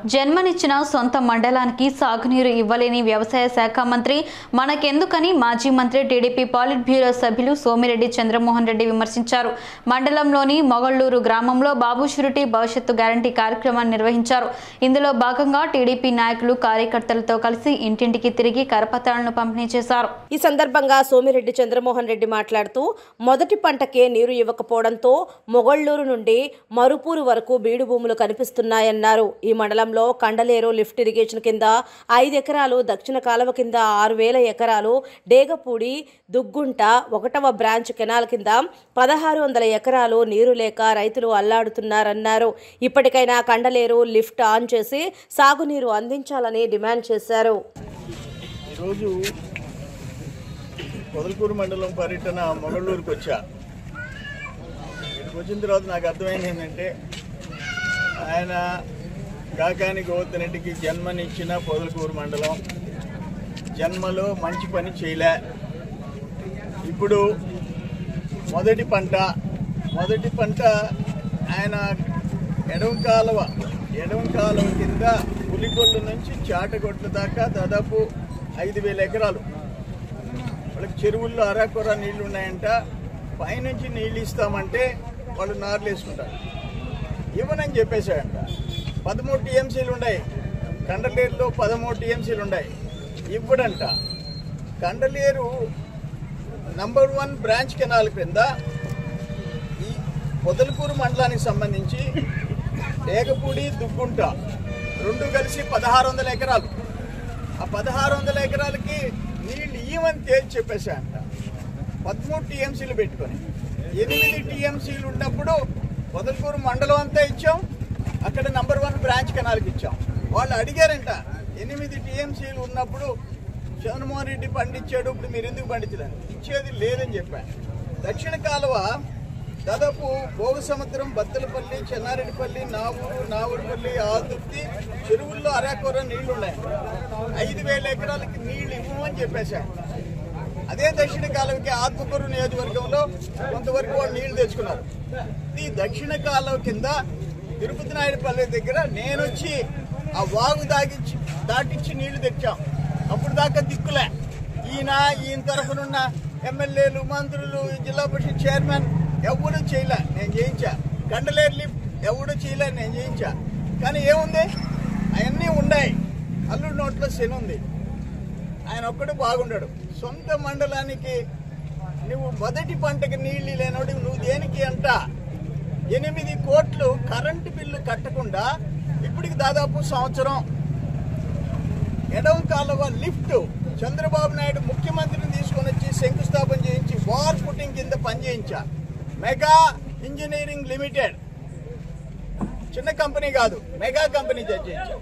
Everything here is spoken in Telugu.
జన్మనిచ్చిన సొంత మండలానికి సాగునీరు ఇవ్వలేని వ్యవసాయ శాఖ మంత్రి మనకెందుకని మాజీ మంత్రి టీడీపీ పాలిట్ బ్యూరో సభ్యులు సోమిరెడ్డి చంద్రమోహన్ రెడ్డి విమర్శించారు. మండలంలోని మొగళ్లూరు గ్రామంలో బాబు షూరిటీ భవిష్యత్తు గ్యారంటీ కార్యక్రమాన్ని నిర్వహించారు. ఇందులో భాగంగా టీడీపీ నాయకులు కార్యకర్తలతో కలిసి ఇంటింటికి తిరిగి కరపత్రాలను పంపిణీ చేశారు. ఈ సందర్భంగా సోమిరెడ్డి చంద్రమోహన్ రెడ్డి మాట్లాడుతూ మొదటి పంటకే నీరు ఇవ్వకపోవడంతో మొగళ్లూరు నుండి మరుపూరు వరకు బీడు భూములు కనిపిస్తున్నాయన్నారు. ఈ మండలం కండలేరు లిఫ్ట్ ఇరిగేషన్ కింద 5 ఎకరాలు, దక్షిణ కాలువ కింద 6000 ఎకరాలు, డేగపూడి దుగ్గుంట 1వ బ్రాంచ్ కెనాల్ కింద 1600 ఎకరాలు నీరు లేక రైతులు అల్లాడుతున్నారన్నారు. ఇప్పటికైనా కండలేరు లిఫ్ట్ ఆన్ చేసి సాగునీరు అందించాలని డిమాండ్ చేశారు. ఈరోజు పొదలకూరు మండలం పర్యటన మొగళ్ళూరుకి వచ్చా. ఇక్కడికి వచ్చిన తర్వాత నాకు అర్థమైంది ఏంటంటే, ఆయన కాకాని గోవర్ధన్ రెడ్డికి జన్మనిచ్చిన పొదలకూరు మండలం జన్మలో మంచి పని చేయలే. ఇప్పుడు మొదటి పంట ఆయన ఎడమ కాలువ కింద పులిగొల్లు నుంచి చాటగొట్ల దాకా దాదాపు 5000 ఎకరాలు. వాళ్ళకి చెరువుల్లో అరాకొర నీళ్లు ఉన్నాయంట. పైనుంచి నీళ్ళు ఇస్తామంటే వాళ్ళు నార్లు వేసుకుంటారు. ఇవ్వనని చెప్పేశాడంట. 13 టీఎంసీలు ఉన్నాయి. కండలేరులో 13 టీఎంసీలు ఉన్నాయి. ఇవ్వడంట. కండలేరు నంబర్ 1 బ్రాంచ్ కెనాల్ క్రింద ఈ పొదలకూరు మండలానికి సంబంధించి డేగపూడి దుగ్గుంట 2 కలిసి 1600 ఎకరాలు. ఆ 1600 ఎకరాలకి నీళ్ళు ఇవ్వని తేల్చి చెప్పేశాడంట. 13 టీఎంసీలు పెట్టుకొని 8 టీఎంసీలు ఉన్నప్పుడు పొదలకూరు మండలం అంతా ఇచ్చాం. అక్కడ నంబర్ 1 బ్రాంచ్ కెనాల్కి ఇచ్చాం. వాళ్ళు అడిగారంట, 8 టీఎంసీలు ఉన్నప్పుడు జగన్మోహన్ రెడ్డి పండించాడు, ఇప్పుడు మీరు ఎందుకు పండించలేదు? ఇచ్చేది లేదని చెప్పాను. దక్షిణ కాలువ దాదాపు భోగసముద్రం, బత్తలపల్లి, చెన్నారెడ్డిపల్లి, నావూరుపల్లి, ఆదుర్తి చెరువుల్లో అరాకొర నీళ్లు ఉన్నాయి. 5000 ఎకరాలకి నీళ్లు ఇవ్వమని చెప్పేశాను. అదే దక్షిణ కాలువకి ఆత్మకూరు నియోజకవర్గంలో కొంతవరకు వాళ్ళు నీళ్లు తెచ్చుకున్నారు. ఈ దక్షిణ కాలువ కింద తిరుపతి నాయుడుపల్లి దగ్గర నేను వచ్చి ఆ వాగు దాటించి నీళ్లు తెచ్చాం. అప్పుడు దాకా దిక్కులే. ఈయన తరఫునున్న ఎమ్మెల్యేలు, మంత్రులు, జిల్లా పరిషత్ చైర్మన్ ఎవడూ చేయలే, నేను చేయించా. కండలేరు లిఫ్ట్ ఎవడూ చేయలే, నేను చేయించా. కానీ ఏముంది, అవన్నీ ఉన్నాయి. అల్లుడి నోట్లో శని ఉంది. ఆయన ఒక్కడు బాగుండాడు. సొంత మండలానికి నువ్వు మొదటి పంటకి నీళ్లు లేనోడు నువ్వు దేనికి అంట 8 కోట్లు కరెంటు బిల్లు కట్టకుండా ఇప్పటికి దాదాపు సంవత్సరం. ఎడమ కాలువ లిఫ్ట్ చంద్రబాబు నాయుడు ముఖ్యమంత్రిని తీసుకొని వచ్చి శంకుస్థాపన చేయించి వార్ పుట్టింగ్ కింద పనిచేయించా. మెగా ఇంజనీరింగ్ లిమిటెడ్, చిన్న కంపెనీ కాదు, మెగా కంపెనీ చేయించా.